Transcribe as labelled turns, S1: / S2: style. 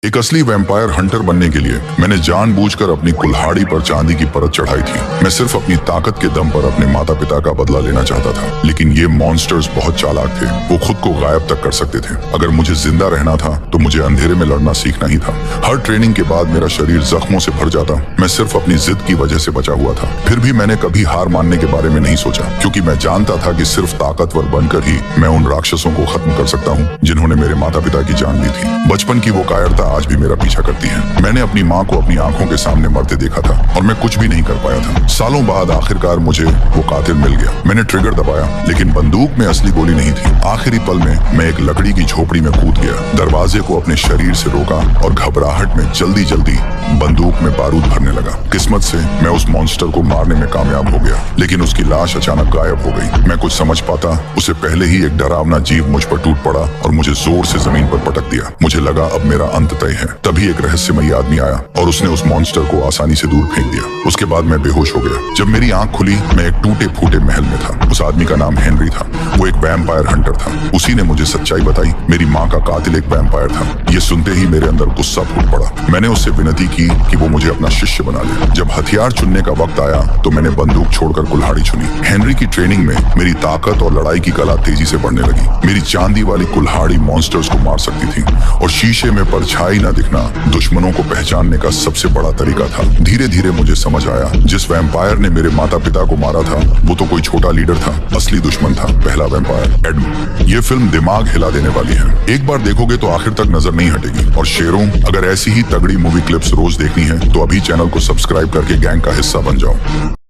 S1: एक असली vampire Hunter बनने के लिए मैंने जानबूझकर अपनी कुल्हाड़ी पर चांदी की परत चढ़ाई थी। मैं सिर्फ अपनी ताकत के दम पर अपने माता पिता का बदला लेना चाहता था, लेकिन ये मॉन्स्टर्स बहुत चालाक थे। वो खुद को गायब तक कर सकते थे। अगर मुझे जिंदा रहना था तो मुझे अंधेरे में लड़ना सीखना ही था। हर ट्रेनिंग के बाद मेरा शरीर जख्मों से भर जाता। मैं सिर्फ अपनी जिद की वजह से बचा हुआ था। फिर भी मैंने कभी हार मानने के बारे में नहीं सोचा, क्योंकि मैं जानता था कि सिर्फ ताकतवर बनकर ही मैं उन राक्षसों को खत्म कर सकता हूँ जिन्होंने मेरे माता पिता की जान ली थी। बचपन की वो कायरता आज भी मेरा पीछा करती है। मैंने अपनी माँ को अपनी आंखों के सामने मरते देखा था और मैं कुछ भी नहीं कर पाया था। सालों बाद आखिरकार मुझे वो कातिल मिल गया। मैंने ट्रिगर दबाया, लेकिन बंदूक में असली गोली नहीं थी। आखिरी पल में मैं एक लकड़ी की झोपड़ी में कूद गया, दरवाजे को अपने शरीर से रोका और घबराहट में जल्दी जल्दी बंदूक में बारूद भरने लगा। किस्मत से मैं उस मॉन्स्टर को मारने में कामयाब हो गया, लेकिन उसकी लाश अचानक गायब हो गई। मैं कुछ समझ पाता उससे पहले ही एक डरावना जीव मुझ पर टूट पड़ा और मुझे जोर से जमीन पर पटक दिया। मुझे लगा अब मेरा अंत तय है। तभी एक रहस्यमयी आदमी आया और उसने उस मॉन्स्टर को आसानी से दूर फेंक दिया। उसके बाद मैं बेहोश हो गया। जब मेरी आंख खुली, मैं एक टूटे फूटे महल में था। उस आदमी का नाम हेनरी था। वो एक वैम्पायर हंटर था। उसी ने मुझे सच्चाई बताई। मेरी माँ का कातिल एक वैम्पायर था। ये सुनते ही मेरे अंदर गुस्सा फूट पड़ा। मैंने उससे विनती की कि वो मुझे अपना शिष्य बना ले। जब हथियार चुनने का वक्त आया तो मैंने बंदूक छोड़कर कुल्हाड़ी चुनी। हेनरी की ट्रेनिंग में मेरी ताकत और लड़ाई की कला तेजी से बढ़ने लगी। मेरी चांदी वाली कुल्हाड़ी मॉन्स्टर्स को मार सकती थी और शीशे में परछाई न दिखना दुश्मनों को पहचानने का सबसे बड़ा तरीका था। धीरे धीरे मुझे समझ आया, जिस वैम्पायर ने मेरे माता पिता को मारा था वो तो कोई छोटा लीडर था। असली दुश्मन था पहला वैम्पायर, एडम। ये फिल्म दिमाग हिला देने वाली है। एक बार देखोगे तो आखिर तक नजर नहीं हटेगी। और शेरों, अगर ऐसी ही तगड़ी मूवी क्लिप्स रोज देखनी है तो अभी चैनल को सब्सक्राइब करके गैंग का हिस्सा बन जाओ।